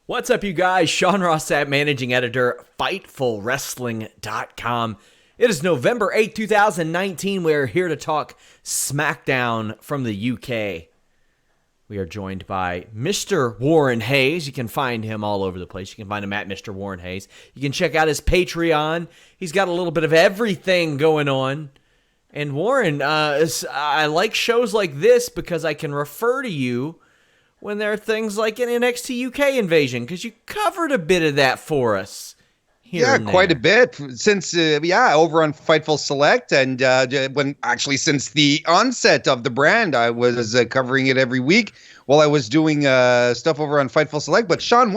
What's up, you guys? Sean Ross Sapp, managing editor, FightfulWrestling.com. It is November 8th, 2019. We're here to talk Smackdown from the UK. We are joined by Mr. Warren Hayes. You can find him all over the place. You can find him at Mr. Warren Hayes. You can check out his Patreon. He's got a little bit of everything going on. And Warren, I like shows like this because I can refer to you when there are things like an NXT UK invasion, because you covered a bit of that for us. Yeah, quite a bit since, over on Fightful Select, and since the onset of the brand, I was covering it every week while I was doing stuff over on Fightful Select. But Sean,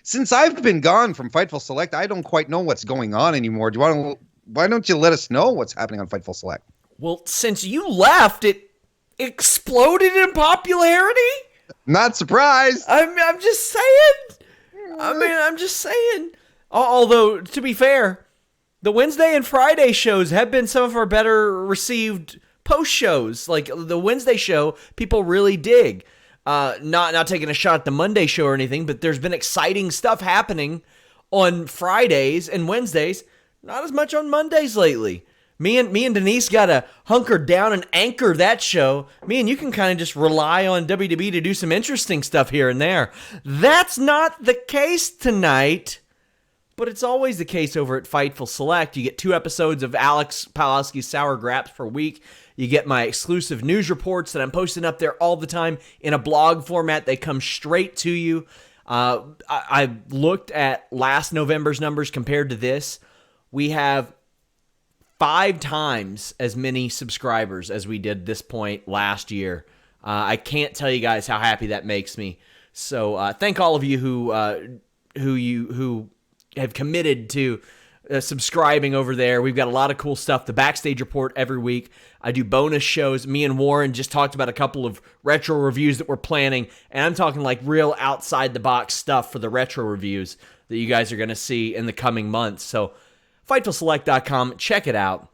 since I've been gone from Fightful Select, I don't quite know what's going on anymore. Why don't you let us know what's happening on Fightful Select? Well, since you left, it exploded in popularity. Not surprised. I'm just saying. I'm just saying. Although, to be fair, the Wednesday and Friday shows have been some of our better received post shows. Like the Wednesday show, people really dig. Not taking a shot at the Monday show or anything, but there's been exciting stuff happening on Fridays and Wednesdays. Not as much on Mondays lately. Me and Denise got to hunker down and anchor that show. Me and you can kind of just rely on WWE to do some interesting stuff here and there. That's not the case tonight, but it's always the case over at Fightful Select. You get 2 episodes of Alex Palowski's Sour Graps per week. You get my exclusive news reports that I'm posting up there all the time in a blog format. They come straight to you. I looked at last November's numbers compared to this. We have 5 times as many subscribers as we did this point last year. I can't tell you guys how happy that makes me. So thank all of you who have committed to subscribing over there. We've got a lot of cool stuff. The Backstage Report every week. I do bonus shows. Me and Warren just talked about a couple of retro reviews that we're planning, and I'm talking like real outside-the-box stuff for the retro reviews that you guys are going to see in the coming months. So FightfulSelect.com, check it out.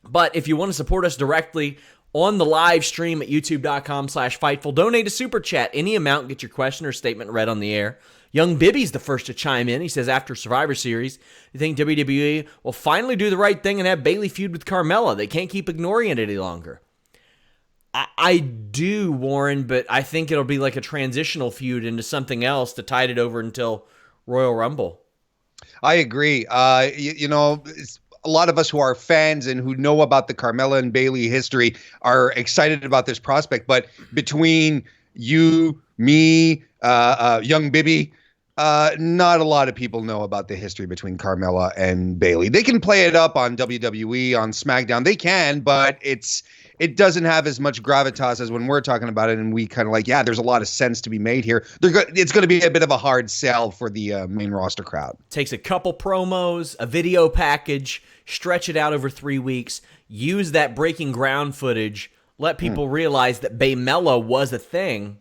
But if you want to support us directly on the live stream at youtube.com/Fightful, donate a super chat. Any amount, get your question or statement read on the air. Young Bibby's the first to chime in. He says, after Survivor Series, you think WWE will finally do the right thing and have Bayley feud with Carmella? They can't keep ignoring it any longer. I do, Warren, but I think it'll be like a transitional feud into something else to tide it over until Royal Rumble. I agree. A lot of us who are fans and who know about the Carmella and Bayley history are excited about this prospect. But between you, me, young Bibby, not a lot of people know about the history between Carmella and Bayley. They can play it up on WWE, on SmackDown. They can, but it doesn't have as much gravitas as when we're talking about it, and we kind of like, yeah, there's a lot of sense to be made here. It's going to be a bit of a hard sell for the main roster crowd. Takes a couple promos, a video package, stretch it out over 3 weeks, use that breaking ground footage, let people realize that Baymella was a thing,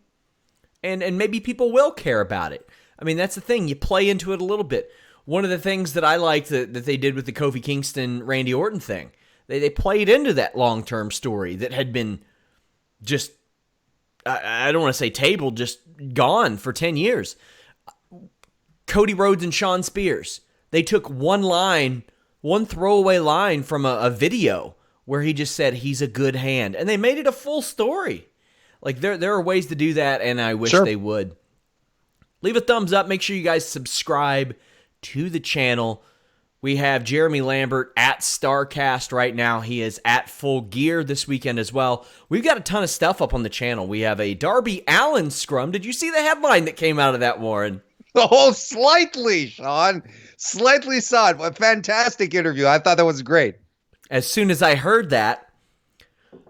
and maybe people will care about it. I mean, that's the thing. You play into it a little bit. One of the things that I liked that they did with the Kofi Kingston-Randy Orton thing, They played into that long-term story that had been just, I don't want to say tabled, just gone for 10 years. Cody Rhodes and Shawn Spears. They took one throwaway line from a video where he just said he's a good hand, and they made it a full story. Like there are ways to do that, and I wish they would. Leave a thumbs up. Make sure you guys subscribe to the channel. We have Jeremy Lambert at StarCast right now. He is at Full Gear this weekend as well. We've got a ton of stuff up on the channel. We have a Darby Allin scrum. Did you see the headline that came out of that, Warren? Oh, slightly, Sean. Slightly saw it. A fantastic interview. I thought that was great. As soon as I heard that,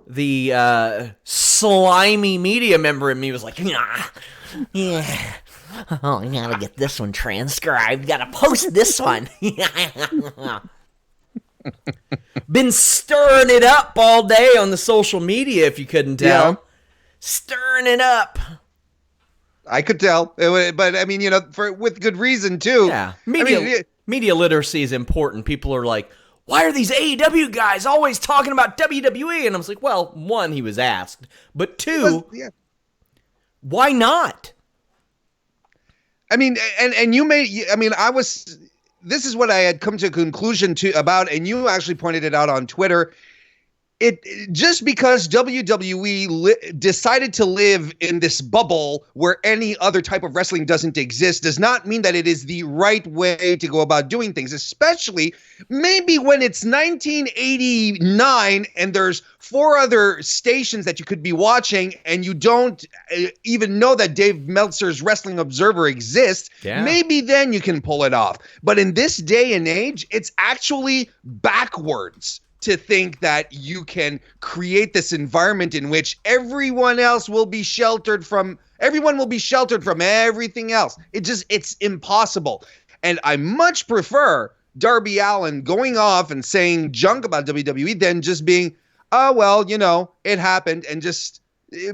the slimy media member in me was like, yeah. Oh, I gotta get this one transcribed. Gotta post this one. Been stirring it up all day on the social media, if you couldn't tell. Yeah. Stirring it up. I could tell. But, I mean, with good reason, too. Yeah. Media literacy is important. People are like, why are these AEW guys always talking about WWE? And I was like, well, one, he was asked. But two... Why not? I mean, and you may, I mean, this is what I had come to a conclusion about, and you actually pointed it out on Twitter. Just because WWE decided to live in this bubble where any other type of wrestling doesn't exist does not mean that it is the right way to go about doing things, especially maybe when it's 1989 and there's 4 other stations that you could be watching and you don't even know that Dave Meltzer's Wrestling Observer exists. Yeah. Maybe then you can pull it off. But in this day and age, it's actually backwards to think that you can create this environment in which everyone will be sheltered from everything else. It's impossible. And I much prefer Darby Allin going off and saying junk about WWE than just being, oh, well, you know, it happened, and just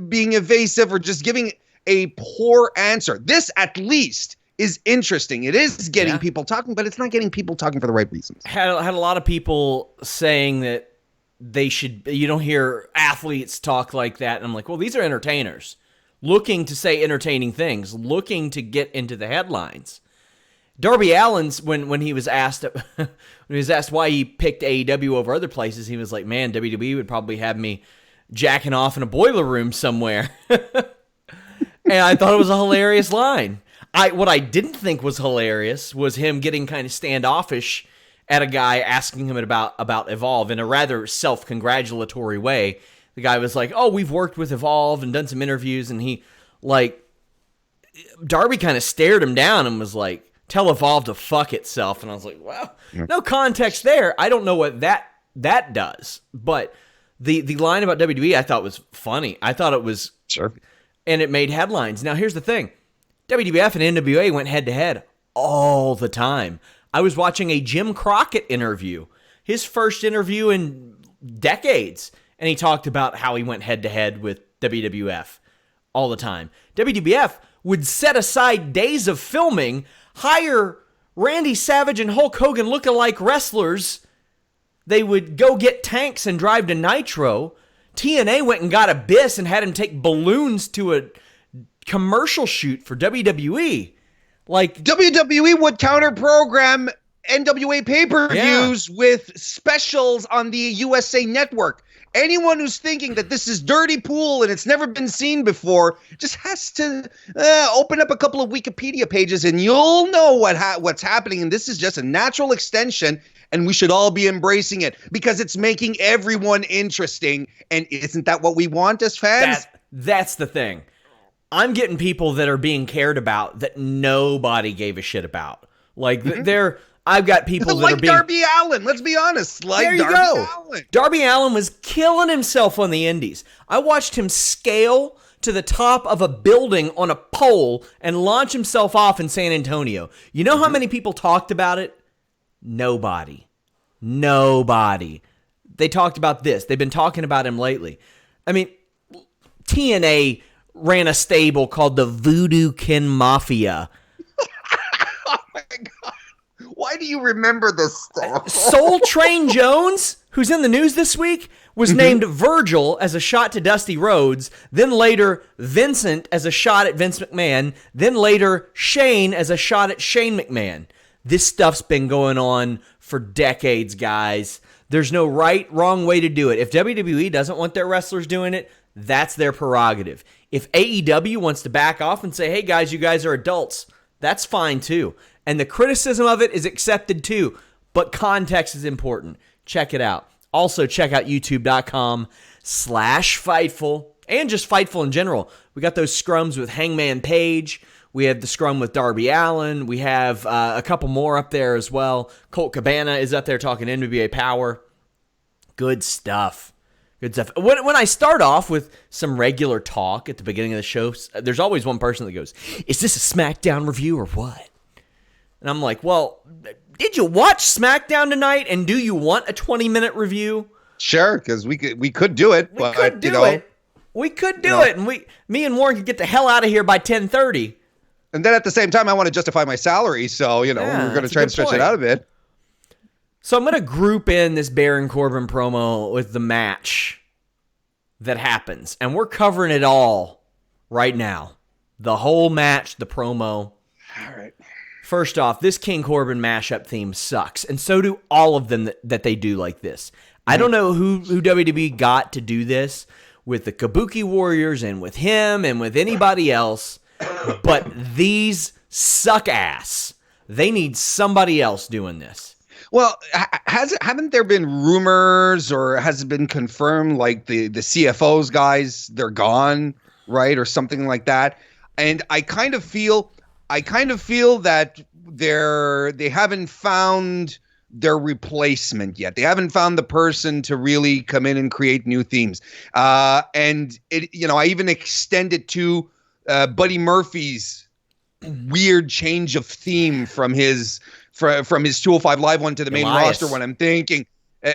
being evasive or just giving a poor answer. This at least is interesting. It is getting people talking, but it's not getting people talking for the right reasons. Had a lot of people saying that you don't hear athletes talk like that. And I'm like, well, these are entertainers looking to say entertaining things, looking to get into the headlines. Darby Allin's, when he was asked why he picked AEW over other places, he was like, man, WWE would probably have me jacking off in a boiler room somewhere. And I thought it was a hilarious line. What I didn't think was hilarious was him getting kind of standoffish at a guy asking him about Evolve in a rather self-congratulatory way. The guy was like, oh, we've worked with Evolve and done some interviews, and Darby kind of stared him down and was like, tell Evolve to fuck itself. And I was like, well, no context there. I don't know what that does. But the line about WWE I thought was funny. I thought it was... Sure. And it made headlines. Now, here's the thing. WWF and NWA went head-to-head all the time. I was watching a Jim Crockett interview, his first interview in decades, and he talked about how he went head-to-head with WWF all the time. WWF would set aside days of filming, hire Randy Savage and Hulk Hogan look-alike wrestlers. They would go get tanks and drive to Nitro. TNA went and got Abyss and had him take balloons to a commercial shoot for WWE. Like, WWE would counter-program NWA pay-per-views with specials on the USA Network. Anyone who's thinking that this is dirty pool and it's never been seen before just has to open up a couple of Wikipedia pages and you'll know what's happening. And this is just a natural extension, and we should all be embracing it because it's making everyone interesting. And isn't that what we want as fans? That's the thing. I'm getting people that are being cared about that nobody gave a shit about. Like, I've got people that are being... Like Darby Allin, let's be honest. Like there you Darby go. Allin. Darby Allin was killing himself on the indies. I watched him scale to the top of a building on a pole and launch himself off in San Antonio. You know how many people talked about it? Nobody. They talked about this. They've been talking about him lately. I mean, TNA ran a stable called the Voodoo Kin Mafia. Oh my God. Why do you remember this stuff? Soul Train Jones, who's in the news this week, was named Virgil as a shot to Dusty Rhodes, then later Vincent as a shot at Vince McMahon, then later Shane as a shot at Shane McMahon. This stuff's been going on for decades, guys. There's no wrong way to do it. If WWE doesn't want their wrestlers doing it, that's their prerogative. If AEW wants to back off and say, hey guys, you guys are adults, that's fine too. And the criticism of it is accepted too, but context is important. Check it out. Also, check out youtube.com/Fightful and just Fightful in general. We got those scrums with Hangman Page. We have the scrum with Darby Allin. We have a couple more up there as well. Colt Cabana is up there talking NWA Power. Good stuff. Good stuff. When I start off with some regular talk at the beginning of the show, there's always one person that goes, is this a SmackDown review or what? And I'm like, well, did you watch SmackDown tonight, and do you want a 20-minute review? Sure, because we could do it. We could do it, and me and Warren could get the hell out of here by 10:30. And then at the same time, I want to justify my salary, so we're going to try and stretch it out a bit. So I'm going to group in this Baron Corbin promo with the match that happens, and we're covering it all right now. The whole match, the promo. All right. First off, this King Corbin mashup theme sucks, and so do all of them that they do like this. I don't know who WWE got to do this with the Kabuki Warriors and with him and with anybody else, but these suck ass. They need somebody else doing this. Well, haven't there been rumors, or has it been confirmed, like the CFOs guys, they're gone, right, or something like that? And I kind of feel that they haven't found their replacement yet. They haven't found the person to really come in and create new themes. And it, I even extend it to Buddy Murphy's weird change of theme from his 205 Live one to the main roster one. I'm thinking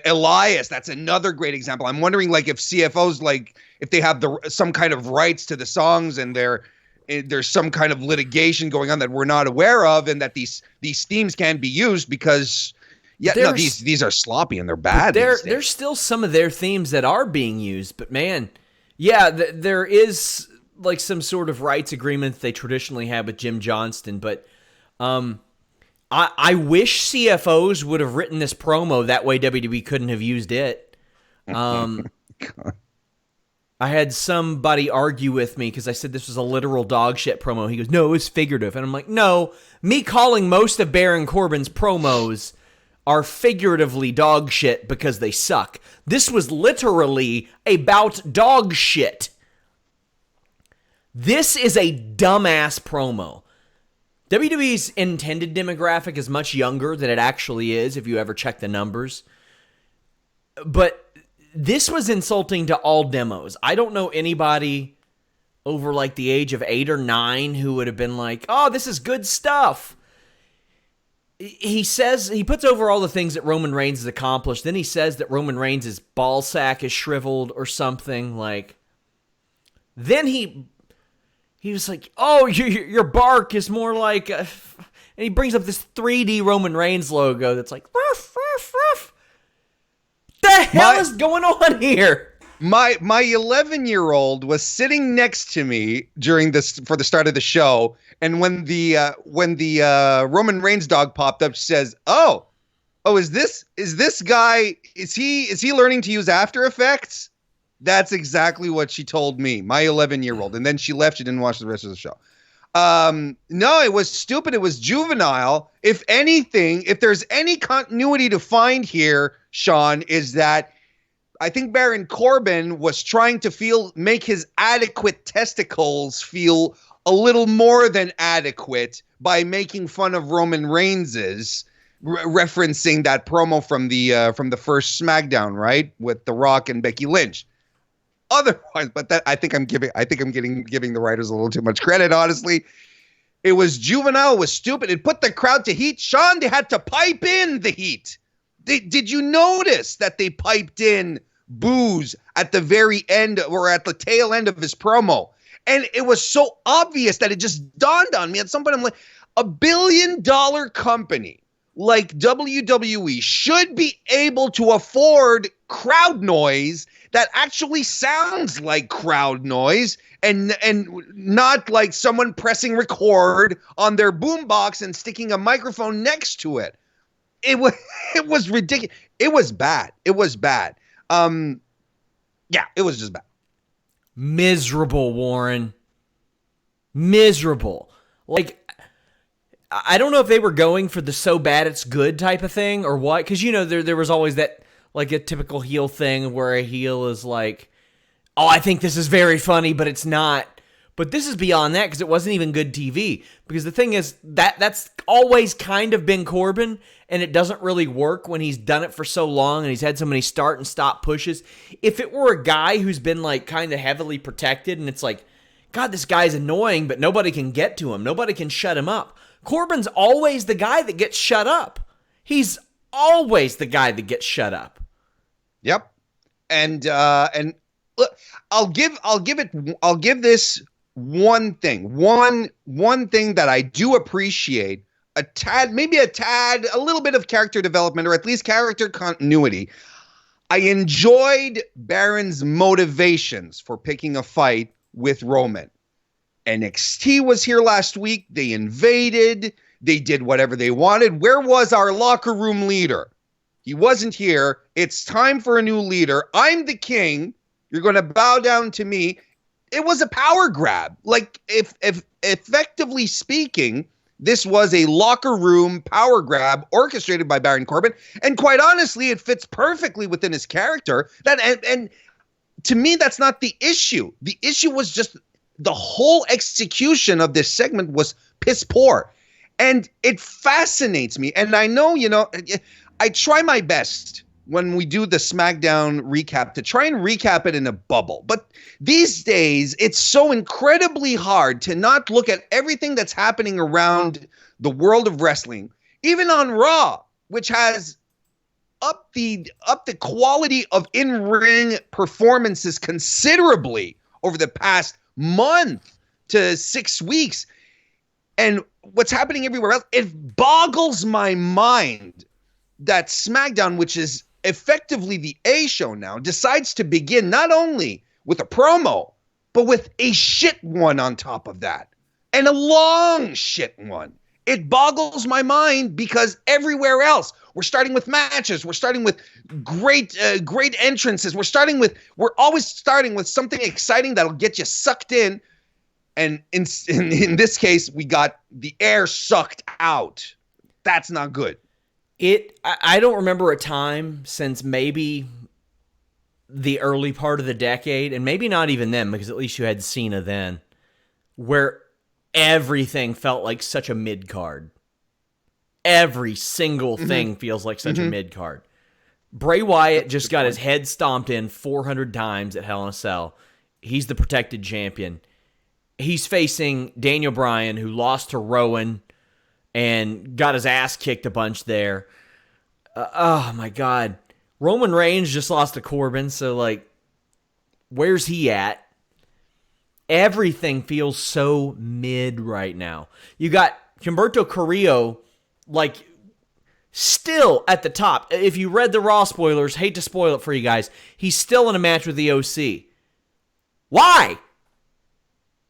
Elias, that's another great example. I'm wondering, like, if CFOs, like, if they have some kind of rights to the songs, and there's some kind of litigation going on that we're not aware of, and that these themes can't be used because these are sloppy and they're bad. There's still some of their themes that are being used, but man, there is like some sort of rights agreement that they traditionally have with Jim Johnston, but I wish CFOs would have written this promo, that way WWE couldn't have used it. I had somebody argue with me because I said this was a literal dog shit promo. He goes, no, it's figurative. And I'm like, no, me calling most of Baron Corbin's promos are figuratively dog shit because they suck. This was literally about dog shit. This is a dumbass promo. WWE's intended demographic is much younger than it actually is, if you ever check the numbers. But this was insulting to all demos. I don't know anybody over like the age of 8 or 9 who would have been like, oh, this is good stuff. He puts over all the things that Roman Reigns has accomplished. Then he says that Roman Reigns' ball sack is shriveled or something. Like, then he was like, oh, your bark is more like, and he brings up this 3D Roman Reigns logo that's like, ruff, ruff, ruff. The hell is going on here? My 11-year-old was sitting next to me for the start of the show, and when the Roman Reigns dog popped up, she says, "Oh, is this guy? Is he learning to use After Effects?" That's exactly what she told me, my 11-year-old, and then she left. She didn't watch the rest of the show. No, it was stupid. It was juvenile. If anything, if there's any continuity to find here, Sean, is that I think Baron Corbin was trying to make his adequate testicles feel a little more than adequate by making fun of Roman Reigns's, referencing that promo from the first SmackDown, right, with The Rock and Becky Lynch. Otherwise, but that I think I'm giving the writers a little too much credit, honestly. It was juvenile, it was stupid. It put the crowd to heat. Sean, they had to pipe in the heat. Did you notice that they piped in boos at the very end or at the tail end of his promo? And it was so obvious that it just dawned on me at some point. I'm like, a $1 billion company like WWE should be able to afford crowd noise that actually sounds like crowd noise and not like someone pressing record on their boombox and sticking a microphone next to it. It was ridiculous. It was bad. It was bad. It was just bad. Miserable, Warren. Miserable. Like, I don't know if they were going for the so bad it's good type of thing or what, because there was always that, like, a typical heel thing where a heel is like, oh, I think this is very funny, but it's not. But this is beyond that because it wasn't even good TV. Because the thing is, that's always kind of been Corbin, and it doesn't really work when he's done it for so long and he's had so many start and stop pushes. If it were a guy who's been like kind of heavily protected and it's like, God, this guy's annoying, but nobody can get to him. Nobody can shut him up. Corbin's always the guy that gets shut up. He's always the guy that gets shut up. Yep. And look, I'll give this one thing that I do appreciate a little bit of character development, or at least character continuity. I enjoyed Baron's motivations for picking a fight with Roman. NXT was here last week. They invaded. They did whatever they wanted. Where was our locker room leader? He wasn't here. It's time for a new leader. I'm the king. You're going to bow down to me. It was a power grab. Like, if effectively speaking, this was a locker room power grab orchestrated by Baron Corbin. And quite honestly, it fits perfectly within his character. And to me, that's not the issue. The issue was just the whole execution of this segment was piss poor. And it fascinates me. And I know, I try my best when we do the SmackDown recap to try and recap it in a bubble. But these days, it's so incredibly hard to not look at everything that's happening around the world of wrestling, even on Raw, which has up the quality of in-ring performances considerably over the past month to 6 weeks. And what's happening everywhere else, it boggles my mind that SmackDown, which is effectively the A show now, decides to begin not only with a promo, but with a shit one on top of that. And a long shit one. It boggles my mind because everywhere else, we're starting with matches. We're starting with great entrances. We're always starting with something exciting that'll get you sucked in. And in this case, we got the air sucked out. That's not good. I don't remember a time since maybe the early part of the decade, and maybe not even then, because at least you had Cena then, where everything felt like such a mid-card. Every single thing feels like such a mid-card. Bray Wyatt just got his head stomped in 400 times at Hell in a Cell. He's the protected champion. He's facing Daniel Bryan, who lost to Rowan and got his ass kicked a bunch there. Oh, my God. Roman Reigns just lost to Corbin, so, where's he at? Everything feels so mid right now. You got Humberto Carrillo, still at the top. If you read the Raw spoilers, hate to spoil it for you guys, he's still in a match with the OC. Why?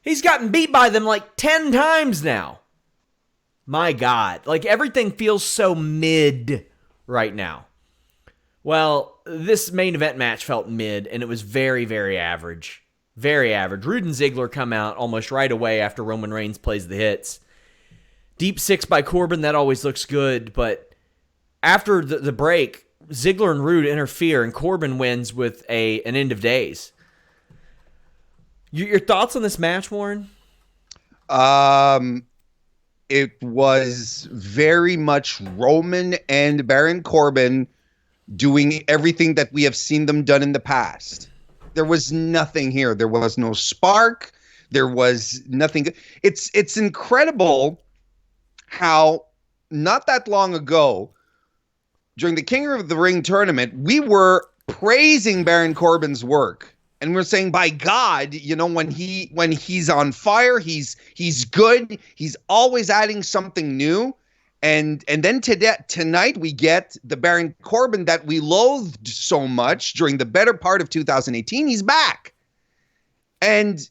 He's gotten beat by them 10 times now. My God. Everything feels so mid right now. Well, this main event match felt mid, and it was very, very average. Very average. Rude and Ziggler come out almost right away after Roman Reigns plays the hits. Deep six by Corbin, that always looks good, but after the break, Ziggler and Rude interfere, and Corbin wins with an end of days. Your thoughts on this match, Warren? It was very much Roman and Baron Corbin doing everything that we have seen them done in the past. There was nothing here. There was no spark. There was nothing. It's incredible how not that long ago, during the King of the Ring tournament, we were praising Baron Corbin's work. And we're saying, by God, when he's on fire, he's good. He's always adding something new. And then tonight we get the Baron Corbin that we loathed so much during the better part of 2018. He's back. And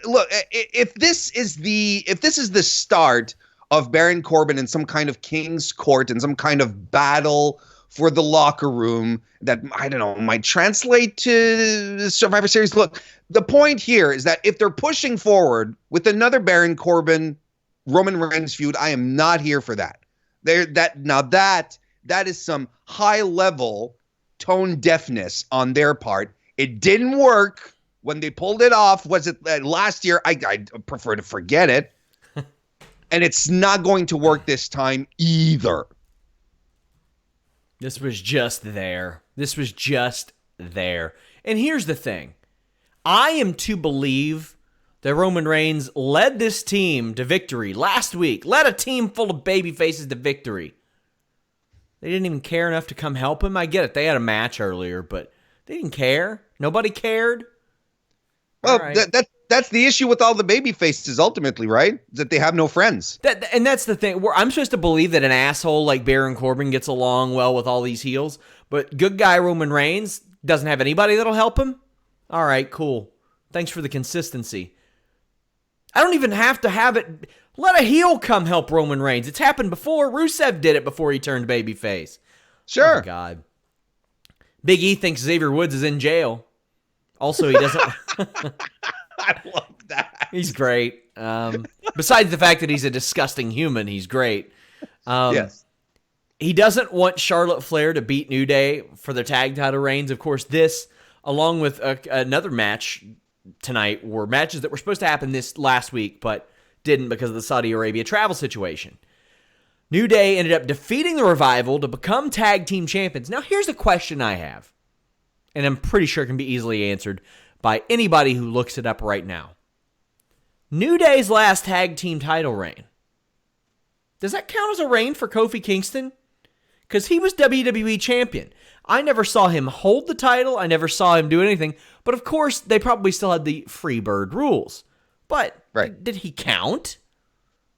look, if this is the start of Baron Corbin in some kind of King's Court and some kind of battle for the locker room that, I don't know, might translate to Survivor Series. Look, the point here is that if they're pushing forward with another Baron Corbin Roman Reigns feud, I am not here for that. That is some high level tone deafness on their part. It didn't work when they pulled it off. Was it last year? I prefer to forget it. And it's not going to work this time either. This was just there. And here's the thing. I am to believe that Roman Reigns led this team to victory last week. Led a team full of baby faces to victory. They didn't even care enough to come help him. I get it. They had a match earlier, but they didn't care. Nobody cared. Well, that's the issue with all the baby faces ultimately, right? That they have no friends. And that's the thing. I'm supposed to believe that an asshole like Baron Corbin gets along well with all these heels, but good guy Roman Reigns doesn't have anybody that'll help him? All right, cool. Thanks for the consistency. I don't even have to have it. Let a heel come help Roman Reigns. It's happened before. Rusev did it before he turned babyface. Sure. Oh, my God. Big E thinks Xavier Woods is in jail. Also, he doesn't... I love that. He's great. Besides the fact that he's a disgusting human, he's great. Yes. He doesn't want Charlotte Flair to beat New Day for their tag title reigns. Of course, this, along with another match tonight, were matches that were supposed to happen this last week, but didn't because of the Saudi Arabia travel situation. New Day ended up defeating the Revival to become tag team champions. Now, here's a question I have, and I'm pretty sure it can be easily answered by anybody who looks it up right now. New Day's last tag team title reign. Does that count as a reign for Kofi Kingston? Because he was WWE champion. I never saw him hold the title. I never saw him do anything. But of course, they probably still had the Freebird rules. But did he count?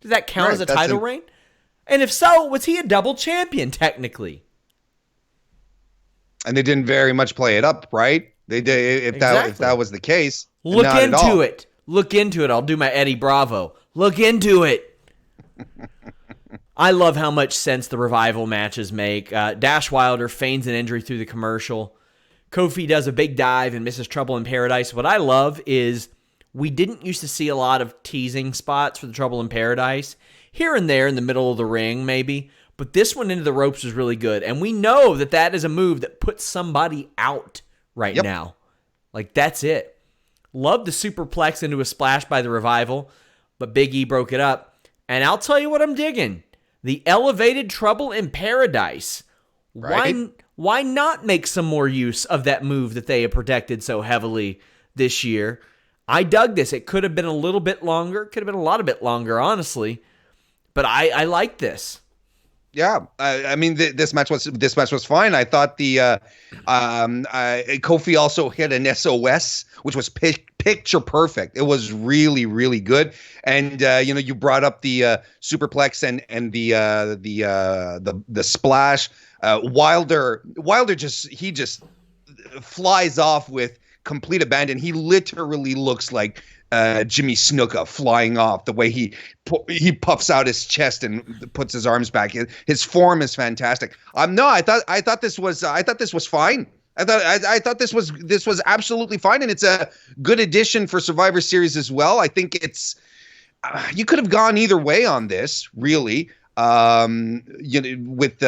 Did that count as a title reign? And if so, was he a double champion technically? And they didn't very much play it up, right? They did. If that was the case, look into it. Look into it. I'll do my Eddie Bravo. Look into it. I love how much sense the Revival matches make. Dash Wilder feigns an injury through the commercial. Kofi does a big dive and misses Trouble in Paradise. What I love is we didn't used to see a lot of teasing spots for the Trouble in Paradise. Here and there in the middle of the ring, maybe. But this one into the ropes was really good. And we know that that is a move that puts somebody out right now. Like, that's it. Love the superplex into a splash by the Revival, but Big E broke it up. And I'll tell you what I'm digging. The elevated Trouble in Paradise. Right. Why not make some more use of that move that they have protected so heavily this year? I dug this. It could have been a little bit longer. It could have been a lot of bit longer, honestly. But I like this. Yeah, I mean this match was fine. I thought the Kofi also hit an SOS, which was picture perfect. It was really, really good. And you brought up the superplex and the splash. Wilder just flies off with complete abandon. He literally looks like Jimmy Snuka flying off, the way he puffs out his chest and puts his arms back. His form is fantastic. I thought this was fine. I thought this was absolutely fine, and it's a good addition for Survivor Series as well. I think it's you could have gone either way on this, really. With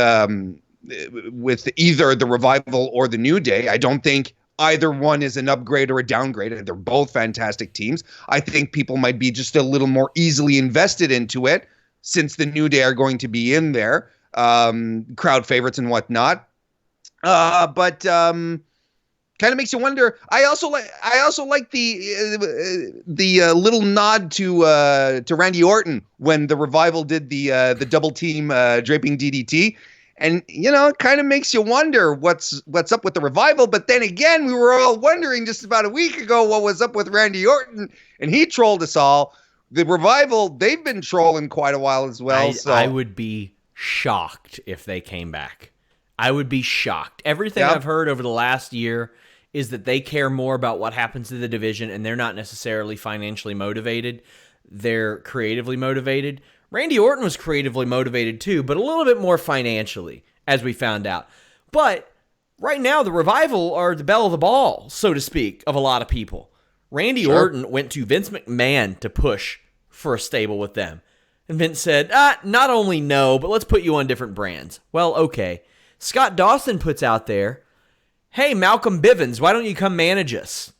either the Revival or the New Day. I don't think either one is an upgrade or a downgrade. They're both fantastic teams. I think people might be just a little more easily invested into it since the New Day are going to be in there, crowd favorites and whatnot. But kind of makes you wonder. I also like the little nod to Randy Orton when the Revival did the double team draping DDT. And, it kind of makes you wonder what's up with the Revival. But then again, we were all wondering just about a week ago what was up with Randy Orton. And he trolled us all. The Revival, they've been trolling quite a while as well. I would be shocked if they came back. I would be shocked. Everything I've heard over the last year is that they care more about what happens to the division, and they're not necessarily financially motivated. They're creatively motivated. Randy Orton was creatively motivated too, but a little bit more financially, as we found out. But right now, the Revival are the belle of the ball, so to speak, of a lot of people. Randy Orton went to Vince McMahon to push for a stable with them. And Vince said, not only no, but let's put you on different brands. Well, okay. Scott Dawson puts out there, hey, Malcolm Bivens, why don't you come manage us?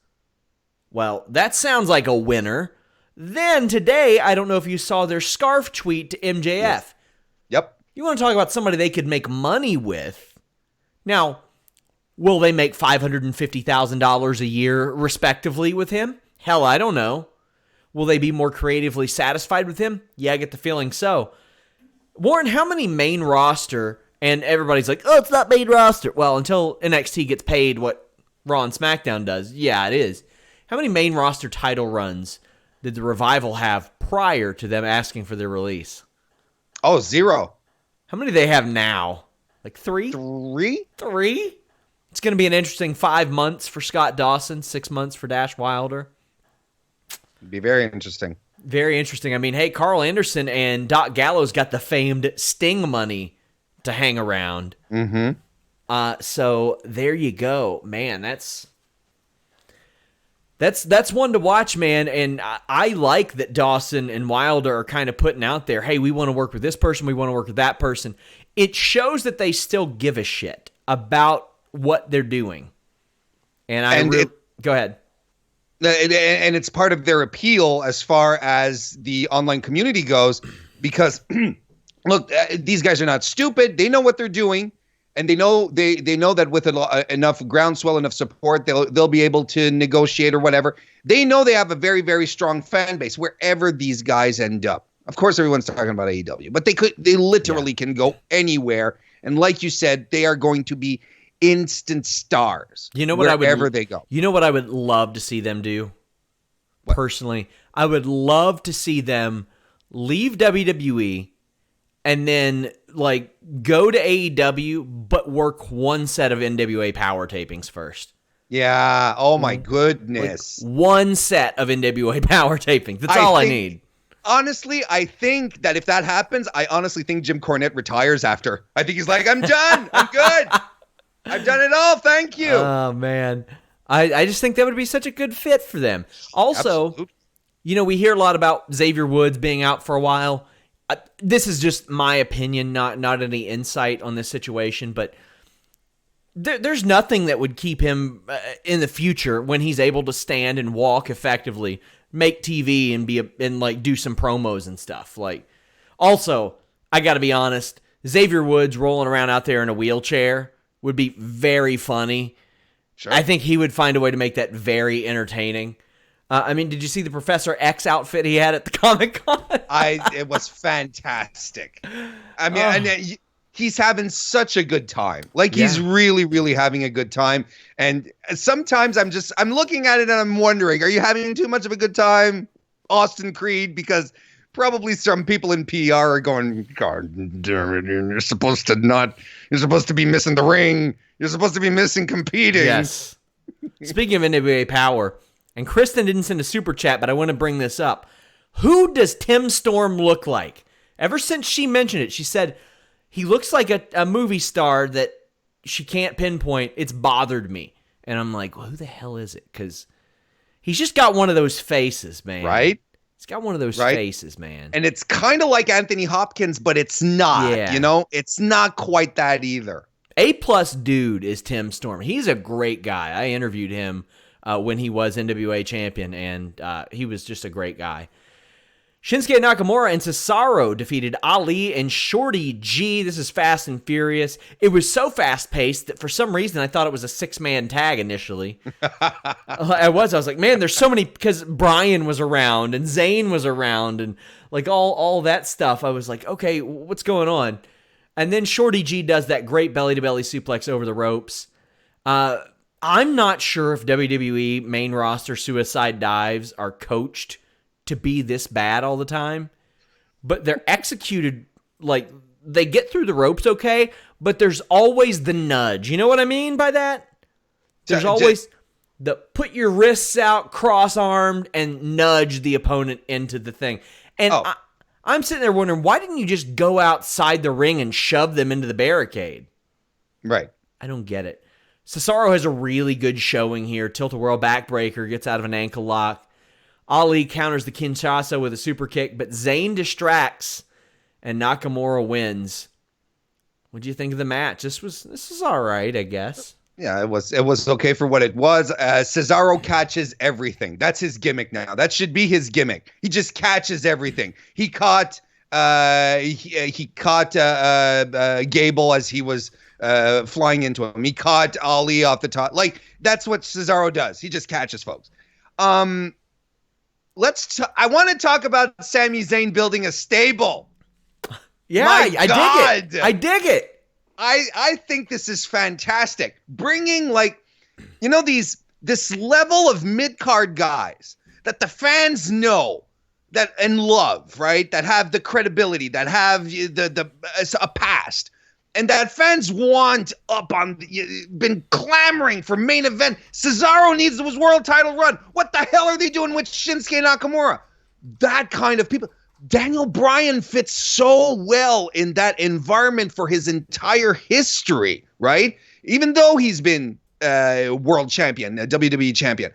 Well, that sounds like a winner. Then today, I don't know if you saw their scarf tweet to MJF. Yes. Yep. You want to talk about somebody they could make money with. Now, will they make $550,000 a year respectively with him? Hell, I don't know. Will they be more creatively satisfied with him? Yeah, I get the feeling so. Warren, how many main roster, and everybody's like, oh, it's not main roster. Well, until NXT gets paid what Raw and SmackDown does, yeah, it is. How many main roster title runs did the Revival have prior to them asking for their release? Oh, 0. How many do they have now? Like 3? 3? 3? It's going to be an interesting 5 months for Scott Dawson, 6 months for Dash Wilder. It'd be very interesting. Very interesting. I mean, hey, Carl Anderson and Doc Gallows got the famed Sting money to hang around. So there you go, man. That's one to watch, man. And I like that Dawson and Wilder are kind of putting out there, hey, we want to work with this person, we want to work with that person. It shows that they still give a shit about what they're doing. And go ahead. And it's part of their appeal as far as the online community goes, because look, these guys are not stupid. They know what they're doing, and they know that with enough groundswell, enough support, they'll be able to negotiate or whatever. They know they have a very, very strong fan base wherever these guys end up. Of course, everyone's talking about AEW, but they literally can go anywhere. And like you said, they are going to be instant stars. You know what wherever they go. You know what I would love to see them do? What? Personally, I would love to see them leave WWE and then like go to AEW, but work one set of NWA Power tapings first. Yeah. Oh my goodness. Like one set of NWA Power tapings. That's all I need. Honestly, I think that if that happens, I honestly think Jim Cornette retires after. I think he's like, I'm done. I'm good. I've done it all. Thank you. Oh, man. I just think that would be such a good fit for them. Also, Absolutely. You know, we hear a lot about Xavier Woods being out for a while. This is just my opinion, not any insight on this situation, but there's nothing that would keep him in the future when he's able to stand and walk effectively, make TV and like do some promos and stuff. Like, also, I got to be honest, Xavier Woods rolling around out there in a wheelchair would be very funny. Sure. I think he would find a way to make that very entertaining. I mean, did you see the Professor X outfit he had at the Comic-Con? It was fantastic. I mean, and he's having such a good time. Like, he's really, really having a good time. And sometimes I'm looking at it and I'm wondering, are you having too much of a good time, Austin Creed? Because probably some people in PR are going, God damn it, you're supposed to be missing the ring. You're supposed to be missing competing. Yes. Speaking of NWA Power, and Kristen didn't send a super chat, but I want to bring this up. Who does Tim Storm look like? Ever since she mentioned it, she said he looks like a movie star that she can't pinpoint. It's bothered me. And I'm like, well, who the hell is it? Because he's just got one of those faces, man. Right? He's got one of those faces, man. And it's kind of like Anthony Hopkins, but it's not. Yeah. You know? It's not quite that either. A+ dude is Tim Storm. He's a great guy. I interviewed him when he was NWA champion, and he was just a great guy. Shinsuke Nakamura and Cesaro defeated Ali and Shorty G. This is Fast and Furious. It was so fast-paced that for some reason I thought it was a 6-man tag initially. I was like, man, there's so many, because Brian was around and Zayn was around and like all that stuff. I was like, okay, what's going on? And then Shorty G does that great belly-to-belly suplex over the ropes. I'm not sure if WWE main roster suicide dives are coached to be this bad all the time, but they're executed like they get through the ropes okay, but there's always the nudge. You know what I mean by that? There's always the put your wrists out cross-armed and nudge the opponent into the thing. And I'm sitting there wondering, why didn't you just go outside the ring and shove them into the barricade? Right. I don't get it. Cesaro has a really good showing here. Tilt-a-whirl backbreaker, gets out of an ankle lock. Ali counters the Kinshasa with a super kick, but Zayn distracts, and Nakamura wins. What do you think of the match? This was all right, I guess. Yeah, it was okay for what it was. Cesaro catches everything. That's his gimmick now. That should be his gimmick. He just catches everything. He caught Gable as he was flying into him. He caught Ali off the top. Like, that's what Cesaro does. He just catches folks. I want to talk about Sami Zayn building a stable. Yeah, I dig it. I dig it. I think this is fantastic. Bringing, like, you know, this level of mid-card guys that the fans know that and love, right? That have the credibility, that have a past, and that fans want up on, been clamoring for main event. Cesaro needs his world title run. What the hell are they doing with Shinsuke Nakamura? that kind of people. Daniel Bryan fits so well in that environment for his entire history, right? Even though he's been world champion, a WWE champion.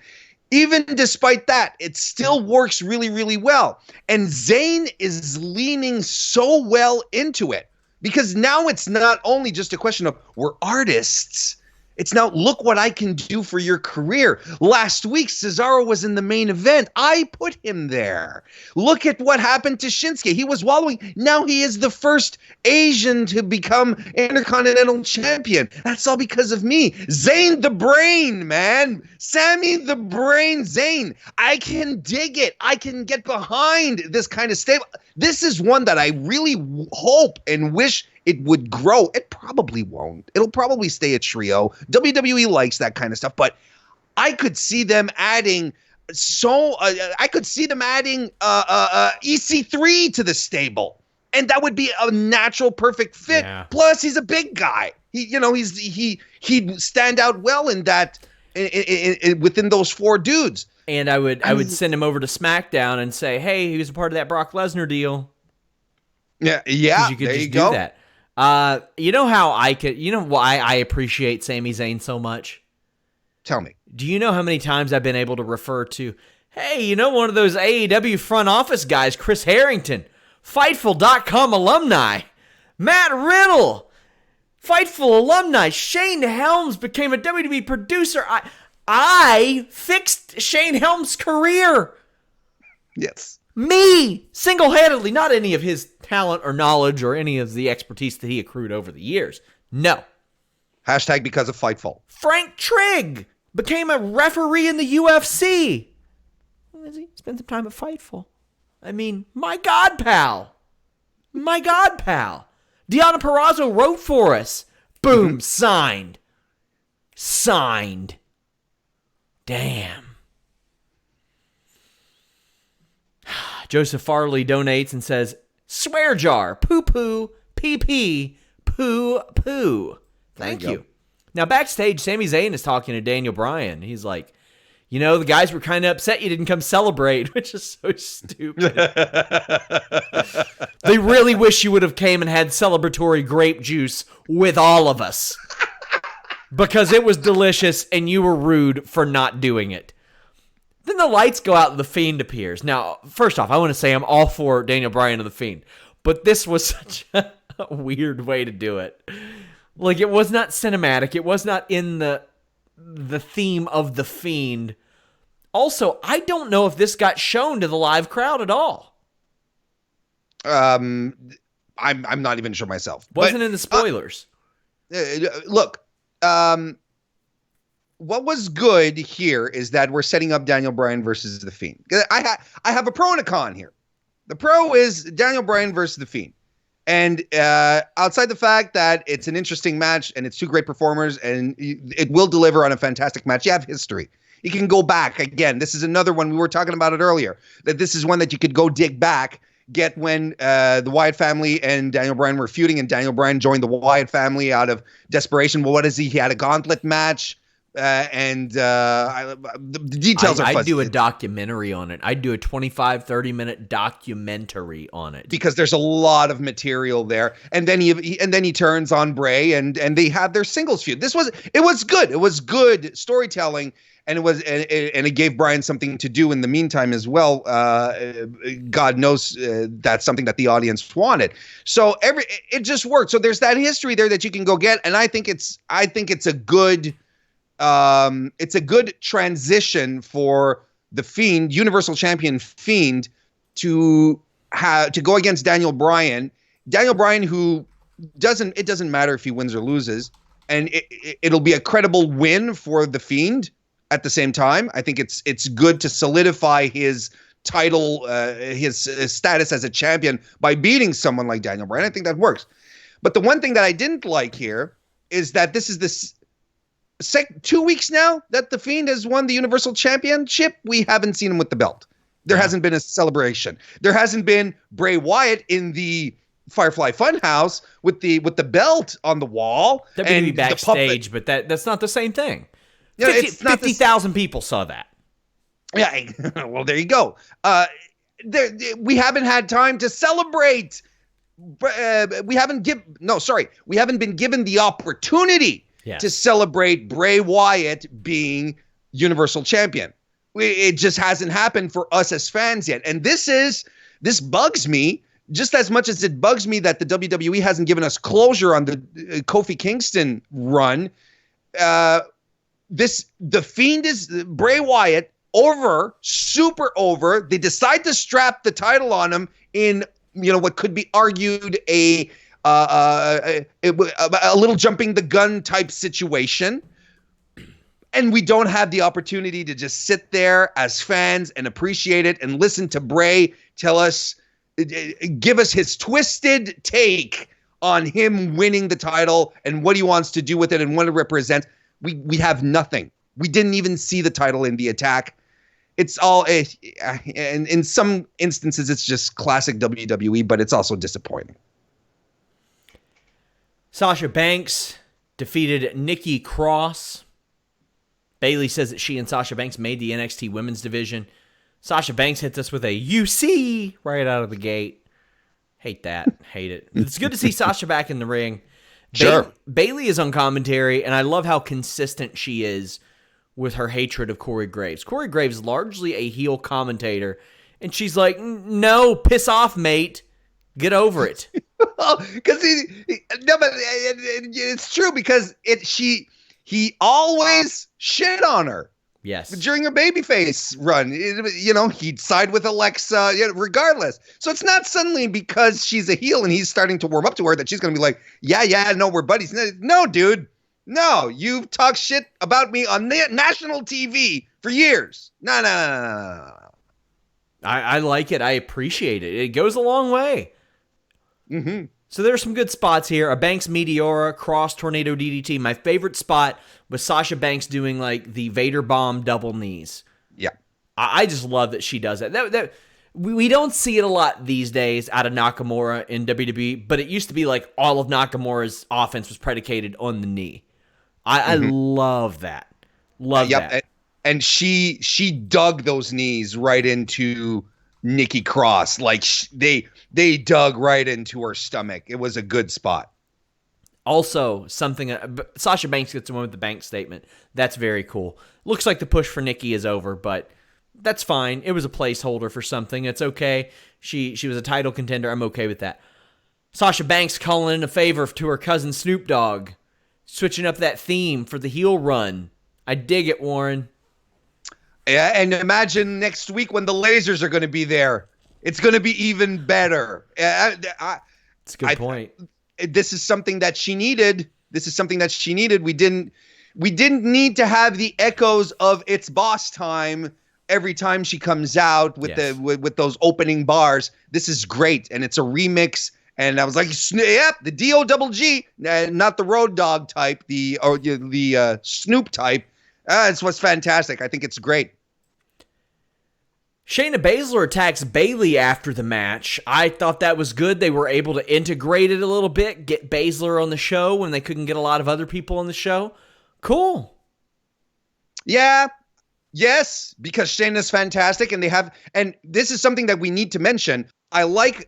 Even despite that, it still works really, really well. And Zayn is leaning so well into it because now it's not only just a question of we're artists. It's now, look what I can do for your career. Last week, Cesaro was in the main event. I put him there. Look at what happened to Shinsuke. He was wallowing. Now he is the first Asian to become Intercontinental Champion. That's all because of me. Zayn the Brain, man. Sami the Brain Zayn. I can dig it. I can get behind this kind of stable. This is one that I really hope and wish it would grow. It probably won't. It'll probably stay a trio. WWE likes that kind of stuff, but I could see them adding EC3 to the stable, and that would be a natural, perfect fit. Yeah. Plus, he's a big guy. He'd stand out well in that within those four dudes. And I would send him over to SmackDown and say, hey, he was a part of that Brock Lesnar deal. Yeah. You could just do that. You know why I appreciate Sami Zayn so much? Tell me. Do you know how many times I've been able to refer to, hey, one of those AEW front office guys, Chris Harrington, Fightful.com alumni, Matt Riddle, Fightful alumni, Shane Helms became a WWE producer. I fixed Shane Helms' career. Yes. Me, single-handedly, not any of his talent or knowledge or any of the expertise that he accrued over the years. No. Hashtag because of Fightful. Frank Trigg became a referee in the UFC. He spent some time at Fightful. I mean, my God, pal. My God, pal. Deonna Purrazzo wrote for us. Boom, signed. Signed. Damn. Joseph Farley donates and says, swear jar, poo-poo, pee-pee, poo-poo. Thank you. Now, backstage, Sami Zayn is talking to Daniel Bryan. He's like, the guys were kind of upset you didn't come celebrate, which is so stupid. They really wish you would have came and had celebratory grape juice with all of us. Because it was delicious and you were rude for not doing it. Then the lights go out and The Fiend appears. Now, first off, I want to say I'm all for Daniel Bryan and The Fiend. But this was such a weird way to do it. Like, it was not cinematic. It was not in the theme of The Fiend. Also, I don't know if this got shown to the live crowd at all. I'm not even sure myself. Wasn't in the spoilers. Look, what was good here is that we're setting up Daniel Bryan versus The Fiend. I have a pro and a con here. The pro is Daniel Bryan versus The Fiend. And outside the fact that it's an interesting match and it's two great performers and it will deliver on a fantastic match, you have history. You can go back. Again, this is another one. We were talking about it earlier, that this is one that you could go dig back, get when the Wyatt family and Daniel Bryan were feuding and Daniel Bryan joined the Wyatt family out of desperation. Well, what is he? He had a gauntlet match. The details are fuzzy. I'd do a documentary on it. I'd do a 25, 30-minute documentary on it. Because there's a lot of material there. And then he turns on Bray and they have their singles feud. It was good. It was good storytelling. And it gave Bryan something to do in the meantime as well. God knows that's something that the audience wanted. So it just worked. So there's that history there that you can go get, and I think it's a good transition for the Fiend, Universal Champion Fiend, to go against Daniel Bryan. Daniel Bryan, who it doesn't matter if he wins or loses, and it'll be a credible win for the Fiend. At the same time, I think it's good to solidify his title, his status as a champion by beating someone like Daniel Bryan. I think that works. But the one thing that I didn't like here is that this is 2 weeks now that the Fiend has won the Universal Championship. We haven't seen him with the belt. There hasn't been a celebration. There hasn't been Bray Wyatt in the Firefly Funhouse with the belt on the wall. That would be backstage, but that's not the same thing. 50,000 people saw that. Yeah, well, there you go. we haven't had time to celebrate. We haven't been given the opportunity to celebrate Bray Wyatt being Universal Champion. It just hasn't happened for us as fans yet. And this bugs me just as much as it bugs me that the WWE hasn't given us closure on the Kofi Kingston run. The Fiend is Bray Wyatt super over. They decide to strap the title on him in what could be argued a little jumping the gun type situation. And we don't have the opportunity to just sit there as fans and appreciate it and listen to Bray give us his twisted take on him winning the title and what he wants to do with it and what it represents. We have nothing. We didn't even see the title in the attack. It's all, and in some instances, it's just classic WWE, but it's also disappointing. Sasha Banks defeated Nikki Cross. Bayley says that she and Sasha Banks made the NXT women's division. Sasha Banks hits us with a UC right out of the gate. Hate that. Hate it. It's good to see Sasha back in the ring. Sure. Bayley is on commentary, and I love how consistent she is with her hatred of Corey Graves. Corey Graves is largely a heel commentator, and she's like, no, piss off, mate. Get over it. Because but it's true because he always shit on her. Yes. During her babyface run, he'd side with Alexa, regardless. So it's not suddenly because she's a heel and he's starting to warm up to her that she's going to be like, yeah, no, we're buddies. No, dude. No, you've talked shit about me on national TV for years. No. I like it. I appreciate it. It goes a long way. Mm-hmm. So there's some good spots here. A Banks Meteora, Cross Tornado DDT. My favorite spot was Sasha Banks doing like the Vader Bomb double knees. Yeah. I just love that she does that. We don't see it a lot these days out of Nakamura in WWE, but it used to be like all of Nakamura's offense was predicated on the knee. I love that. Love that. And she dug those knees right into Nikki Cross. Like they dug right into her stomach. It was a good spot. Also, something Sasha Banks gets the one with the bank statement. That's very cool. Looks like the push for Nikki is over, but that's fine. It was a placeholder for something. It's okay. She was a title contender. I'm okay with that. Sasha Banks calling in a favor to her cousin Snoop Dogg, switching up that theme for the heel run. I dig it, Warren. Yeah, and imagine next week when the lasers are going to be there. It's going to be even better. That's a good point. This is something that she needed. We didn't need to have the echoes of It's Boss Time every time she comes out with with those opening bars. This is great, and it's a remix. And I was like, yep, the D-O-double-G, not the Road Dogg type, the Snoop type. It was fantastic. I think it's great. Shayna Baszler attacks Bayley after the match. I thought that was good. They were able to integrate it a little bit, get Baszler on the show when they couldn't get a lot of other people on the show. Cool. Yeah. Yes, because Shayna's fantastic, and this is something that we need to mention. I like,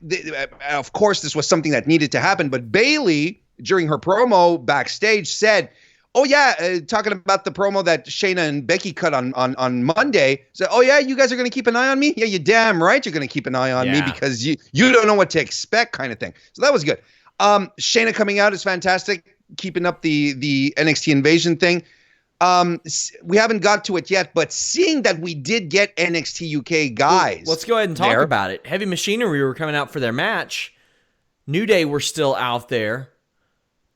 of course, this was something that needed to happen, but Bayley, during her promo backstage, said, oh, yeah, talking about the promo that Shayna and Becky cut on Monday, said, oh, yeah, you guys are going to keep an eye on me? Yeah, you're damn right you're going to keep an eye on me because you don't know what to expect kind of thing. So that was good. Shayna coming out is fantastic, keeping up the NXT Invasion thing. We haven't got to it yet, but seeing that we did get NXT UK guys. Let's go ahead and talk about it. Heavy Machinery were coming out for their match. New Day were still out there.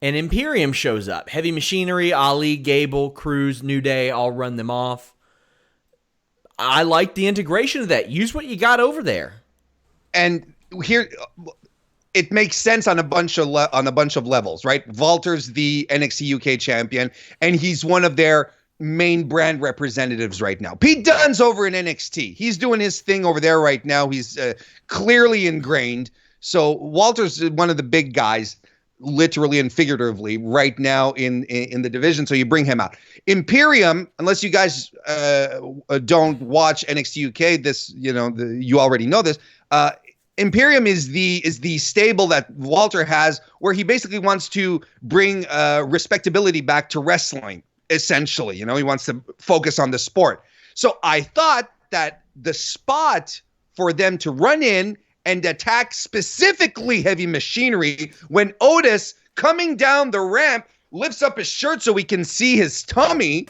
And Imperium shows up. Heavy Machinery, Ali, Gable, Cruz, New Day, all run them off. I like the integration of that. Use what you got over there. And here, it makes sense on a bunch of levels, right? Walter's the NXT UK champion, and he's one of their main brand representatives right now. Pete Dunne's over in NXT. He's doing his thing over there right now. He's clearly ingrained. So Walter's one of the big guys. literally and figuratively right now in the division. So you bring him out. Imperium, unless you guys don't watch NXT UK, this, you already know this. Imperium is the stable that Walter has, where he basically wants to bring respectability back to wrestling. Essentially, he wants to focus on the sport. So I thought that the spot for them to run in and attack specifically Heavy Machinery when Otis, coming down the ramp, lifts up his shirt so we can see his tummy.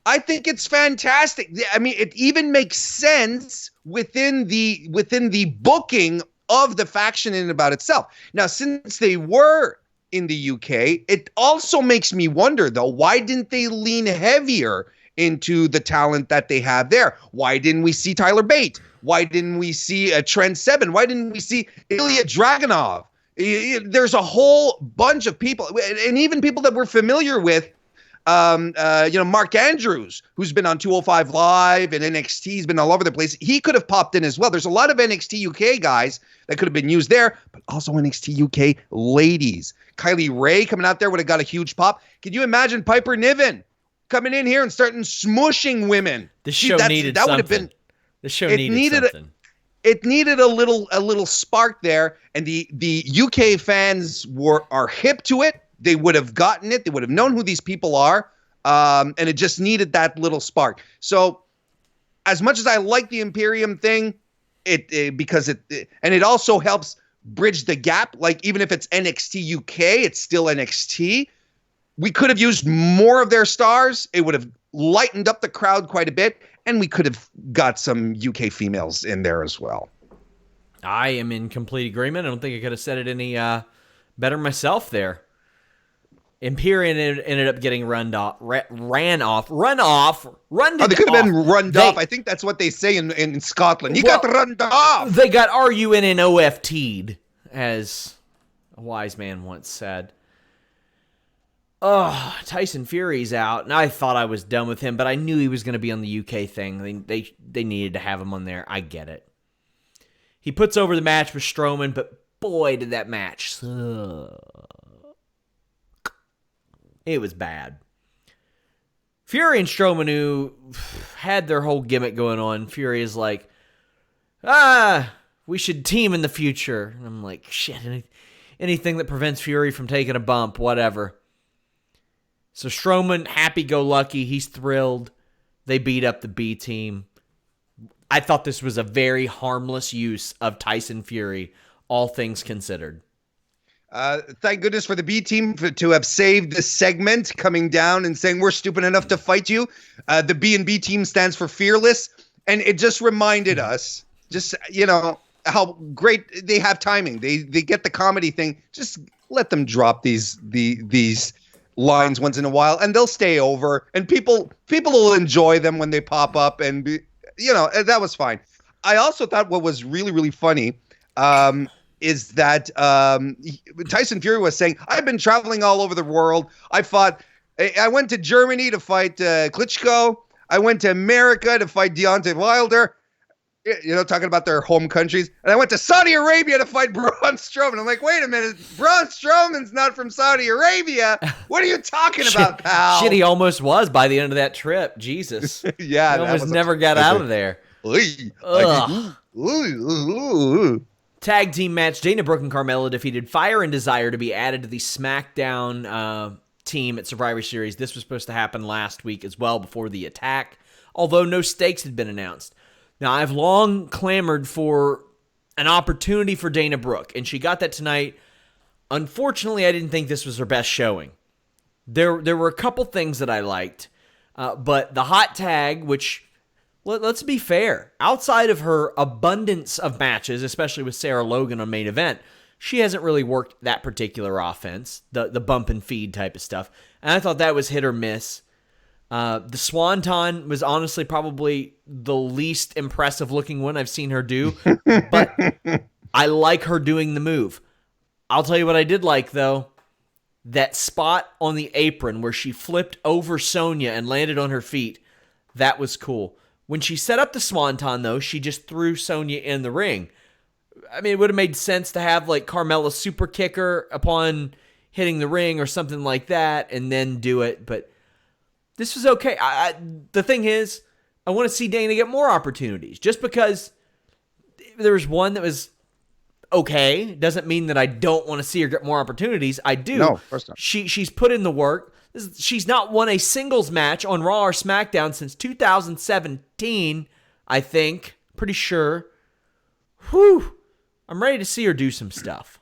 I think it's fantastic. I mean, it even makes sense within the booking of the faction in and about itself. Now, since they were in the UK, it also makes me wonder, though, why didn't they lean heavier into the talent that they have there? Why didn't we see Tyler Bate? Why didn't we see Trent Seven? Why didn't we see Ilya Dragunov? There's a whole bunch of people, and even people that we're familiar with. Mark Andrews, who's been on 205 Live and NXT, he's been all over the place. He could have popped in as well. There's a lot of NXT UK guys that could have been used there, but also NXT UK ladies. Kylie Ray coming out there would have got a huge pop. Could you imagine Piper Niven coming in here and starting smushing women? The show needed that something. Would have been. The show needed something. It needed a little spark there, and the UK fans are hip to it. They would have gotten it. They would have known who these people are, and it just needed that little spark. So, as much as I like the Imperium thing, because it also helps bridge the gap. Like, even if it's NXT UK, it's still NXT. We could have used more of their stars. It would have lightened up the crowd quite a bit, and we could have got some UK females in there as well. I am in complete agreement. I don't think I could have said it any better myself there. Imperium ended up getting run off. They could have been run off. I think that's what they say in Scotland. You got run off. They got RUNNOFT'd, as a wise man once said. Oh, Tyson Fury's out, and I thought I was done with him, but I knew he was going to be on the UK thing. They needed to have him on there. I get it. He puts over the match with Strowman, but boy, did that match suck. It was bad. Fury and Strowman, who had their whole gimmick going on, Fury is like, we should team in the future. And I'm like, shit, anything that prevents Fury from taking a bump, whatever. So Strowman, happy-go-lucky, he's thrilled. They beat up the B team. I thought this was a very harmless use of Tyson Fury, all things considered. Thank goodness for the B team to have saved this segment, coming down and saying we're stupid enough to fight you. The B&B team stands for fearless, and it just reminded us, how great they have timing. They get the comedy thing. Just let them drop these lines once in a while, and they'll stay over, and people will enjoy them when they pop up, and that was fine. I also thought what was really, really funny is that Tyson Fury was saying, I've been traveling all over the world. I went to Germany to fight Klitschko. I went to America to fight Deontay Wilder, talking about their home countries. And I went to Saudi Arabia to fight Braun Strowman. I'm like, wait a minute, Braun Strowman's not from Saudi Arabia. What are you talking about, pal? Shit, he almost was by the end of that trip. Jesus. Yeah. He almost never got out of there. Tag team match, Dana Brooke and Carmella defeated Fire and Desire to be added to the SmackDown team at Survivor Series. This was supposed to happen last week as well before the attack, although no stakes had been announced. Now, I've long clamored for an opportunity for Dana Brooke, and she got that tonight. Unfortunately, I didn't think this was her best showing. There were a couple things that I liked, but the hot tag, which... Let's be fair. Outside of her abundance of matches, especially with Sarah Logan on main event, she hasn't really worked that particular offense, the bump and feed type of stuff. And I thought that was hit or miss. The Swanton was honestly probably the least impressive looking one I've seen her do, but I like her doing the move. I'll tell you what I did like, though. That spot on the apron where she flipped over Sonya and landed on her feet, that was cool. When she set up the Swanton, though, she just threw Sonya in the ring. I mean, it would have made sense to have like Carmella's super kicker upon hitting the ring or something like that and then do it. But this was okay. The thing is, I want to see Dana get more opportunities. Just because there was one that was okay doesn't mean that I don't want to see her get more opportunities. I do. No, of course not. She's put in the work. She's not won a singles match on Raw or SmackDown since 2017, I think. Pretty sure. Whew. I'm ready to see her do some stuff.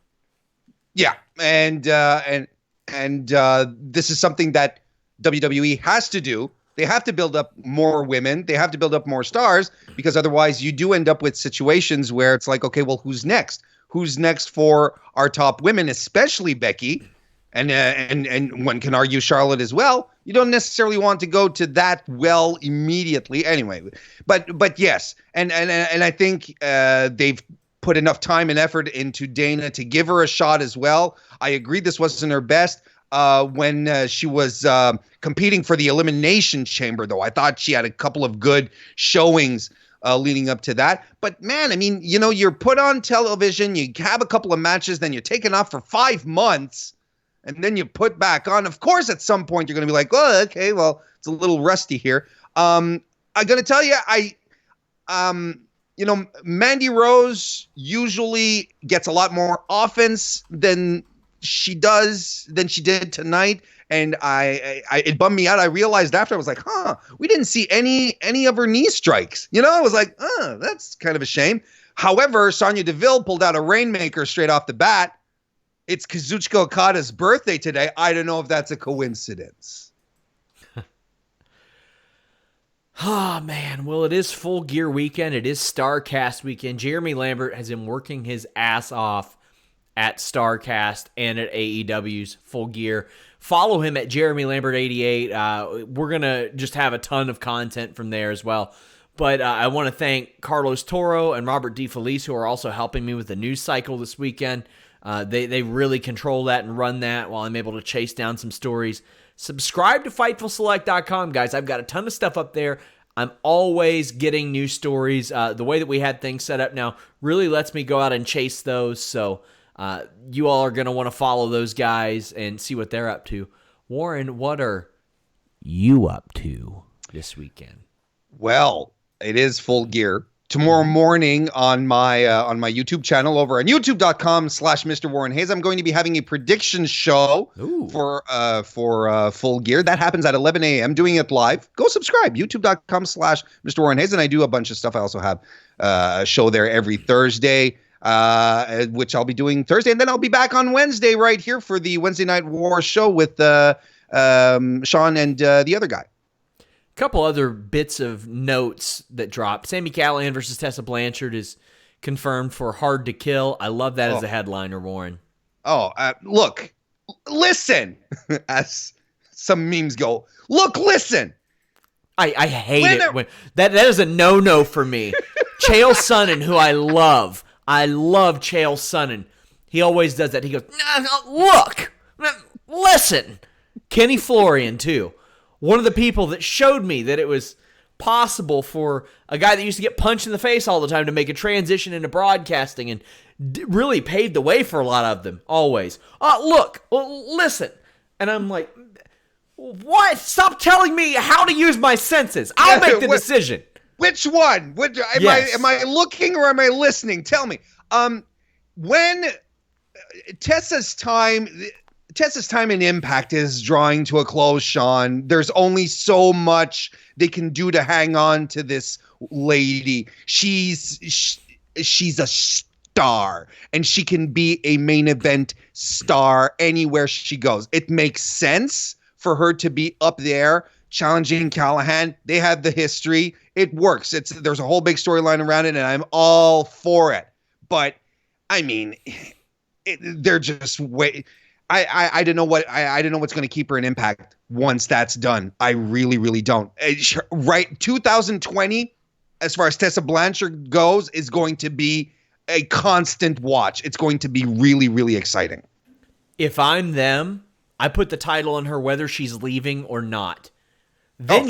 Yeah, and this is something that WWE has to do. They have to build up more women. They have to build up more stars, because otherwise you do end up with situations where it's like, okay, well, who's next? Who's next for our top women, especially Becky, and one can argue Charlotte as well. You don't necessarily want to go to that well immediately, anyway. But yes, and I think they've put enough time and effort into Dana to give her a shot as well. I agree this wasn't her best when she was competing for the Elimination Chamber, though. I thought she had a couple of good showings leading up to that. But, man, I mean, you know, you're put on television, you have a couple of matches, then you're taken off for 5 months, and then you put back on. Of course, at some point, you're going to be like, oh, okay, well, it's a little rusty here. I'm going to tell you, you know, Mandy Rose usually gets a lot more offense than she did tonight. And it bummed me out. I realized after, I was like, we didn't see any of her knee strikes. You know, I was like, that's kind of a shame. However, Sonya Deville pulled out a Rainmaker straight off the bat. It's Kazuchika Okada's birthday today. I don't know if that's a coincidence. Oh, man. Well, it is Full Gear weekend. It is StarCast weekend. Jeremy Lambert has been working his ass off at StarCast and at AEW's Full Gear. Follow him at Jeremy Lambert 88. We're going to just have a ton of content from there as well. But I want to thank Carlos Toro and Robert DeFelice, who are also helping me with the news cycle this weekend. They really control that and run that while I'm able to chase down some stories. Subscribe to FightfulSelect.com, guys. I've got a ton of stuff up there. I'm always getting new stories. The way that we had things set up now really lets me go out and chase those. So you all are going to want to follow those guys and see what they're up to. Warren, what are you up to this weekend? Well, it is Full Gear. Tomorrow morning on my YouTube channel over on youtube.com/Mr. Warren Hayes, I'm going to be having a prediction show for Full Gear. That happens at 11 a.m. doing it live. Go subscribe, youtube.com/Mr. Warren Hayes. And I do a bunch of stuff. I also have a show there every Thursday, which I'll be doing Thursday. And then I'll be back on Wednesday right here for the Wednesday Night War show with Sean and the other guy. Couple other bits of notes that dropped. Sami Callihan versus Tessa Blanchard is confirmed for Hard to Kill. I love that as a headliner, Warren. Look, listen, as some memes go. Look, listen. I hate it. When, that is a no-no for me. Chael Sonnen, who I love Chael Sonnen. He always does that. He goes, look, listen. Kenny Florian, too. One of the people that showed me that it was possible for a guy that used to get punched in the face all the time to make a transition into broadcasting, and really paved the way for a lot of them, always. Look, listen. And I'm like, what? Stop telling me how to use my senses. I'll make the decision. Which one? Am I looking or am I listening? Tell me. When Tessa's time in Impact is drawing to a close, Sean. There's only so much they can do to hang on to this lady. She's a star, and she can be a main event star anywhere she goes. It makes sense for her to be up there challenging Callahan. They have the history. It works. There's a whole big storyline around it, and I'm all for it. But I mean, they're just I don't know what's going to keep her in Impact once that's done. I really, really don't. Right, 2020, as far as Tessa Blanchard goes, is going to be a constant watch. It's going to be really, really exciting. If I'm them, I put the title on her whether she's leaving or not. Then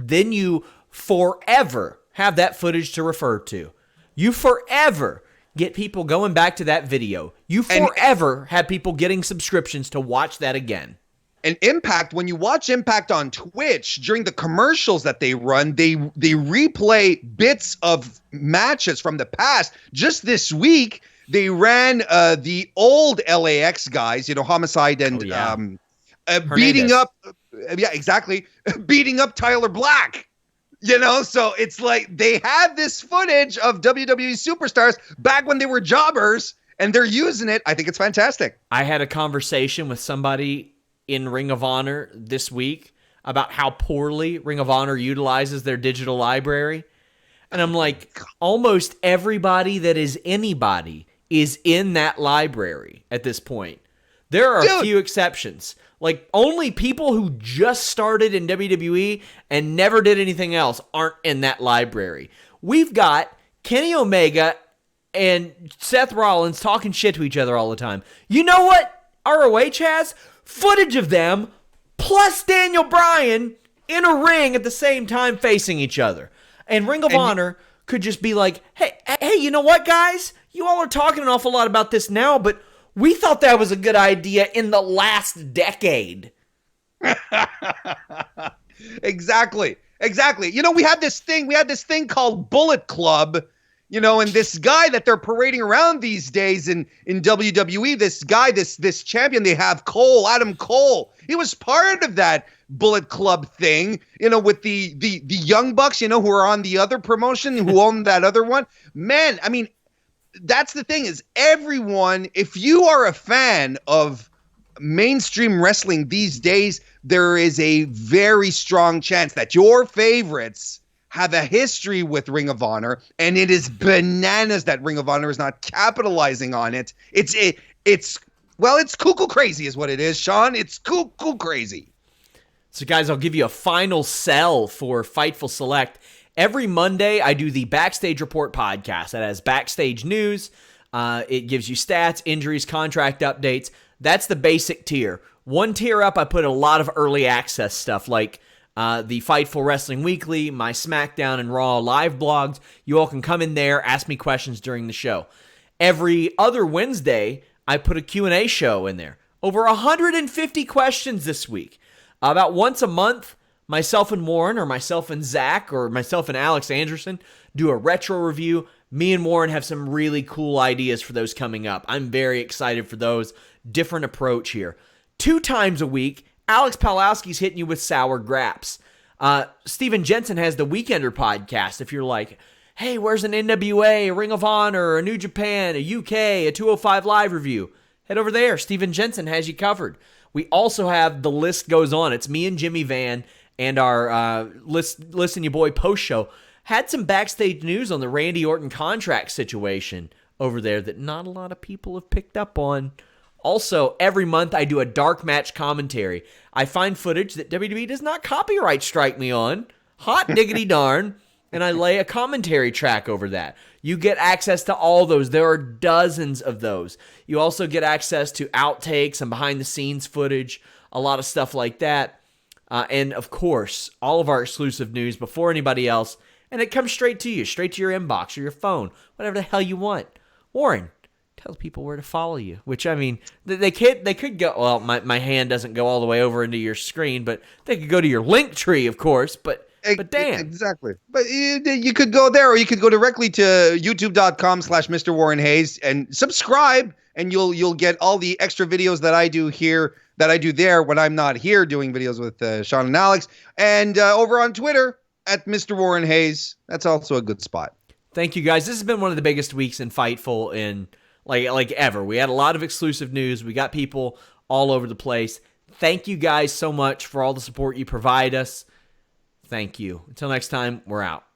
Then you forever have that footage to refer to. You forever get people going back to that video. You forever had people getting subscriptions to watch that again. And Impact, when you watch Impact on Twitch, during the commercials that they run, they replay bits of matches from the past. Just this week, they ran the old LAX guys, Homicide and beating up, beating up Tyler Black. So it's like they had this footage of WWE superstars back when they were jobbers, and they're using it. I think it's fantastic. I had a conversation with somebody in Ring of Honor this week about how poorly Ring of Honor utilizes their digital library. And I'm like, almost everybody that is anybody is in that library at this point. There are a few exceptions. Like, only people who just started in WWE and never did anything else aren't in that library. We've got Kenny Omega and Seth Rollins talking shit to each other all the time. You know what ROH has? Footage of them plus Daniel Bryan in a ring at the same time facing each other. And Ring of Honor could just be like, hey, you know what, guys? You all are talking an awful lot about this now, but we thought that was a good idea in the last decade. Exactly. We had this thing called Bullet Club, and this guy that they're parading around these days in WWE, this guy, this champion they have, Adam Cole. He was part of that Bullet Club thing, with the Young Bucks, who are on the other promotion, who own that other one. Man, I mean, that's the thing is everyone, if you are a fan of mainstream wrestling these days, there is a very strong chance that your favorites have a history with Ring of Honor, and it is bananas that Ring of Honor is not capitalizing on it. It's cuckoo crazy is what it is, Sean. It's cuckoo crazy. So guys, I'll give you a final sell for Fightful Select. Every Monday, I do the Backstage Report podcast that has backstage news. It gives you stats, injuries, contract updates. That's the basic tier. One tier up, I put a lot of early access stuff like the Fightful Wrestling Weekly, my Smackdown and Raw live blogs. You all can come in there, ask me questions during the show. Every other Wednesday, I put a Q&A show in there. Over 150 questions this week. About once a month, myself and Warren, or myself and Zach, or myself and Alex Anderson do a retro review. Me and Warren have some really cool ideas for those coming up. I'm very excited for those. Different approach here. 2 times a week, Alex Pawlowski's hitting you with sour graps. Steven Jensen has the Weekender podcast. If you're like, hey, where's an NWA, a Ring of Honor, a New Japan, a UK, a 205 Live review? Head over there. Steven Jensen has you covered. We also have The List Goes On. It's me and Jimmy Van and our Listen You Boy post show. Had some backstage news on the Randy Orton contract situation over there that not a lot of people have picked up on. Also, every month I do a dark match commentary. I find footage that WWE does not copyright strike me on. Hot diggity darn. And I lay a commentary track over that. You get access to all those. There are dozens of those. You also get access to outtakes and behind-the-scenes footage, a lot of stuff like that. And, of course, all of our exclusive news before anybody else. And it comes straight to you, straight to your inbox or your phone, whatever the hell you want. Warren, tell people where to follow you. Which, I mean, they could go, well, my hand doesn't go all the way over into your screen, but they could go to your link tree, of course, but damn. Exactly. But you could go there, or you could go directly to youtube.com/Mr. Warren Hayes and subscribe, and you'll get all the extra videos that I do here, that I do there when I'm not here doing videos with Sean and Alex. And over on Twitter at Mr. Warren Hayes. That's also a good spot. Thank you, guys. This has been one of the biggest weeks in Fightful in like ever. We had a lot of exclusive news. We got people all over the place. Thank you guys so much for all the support you provide us. Thank you. Until next time, we're out.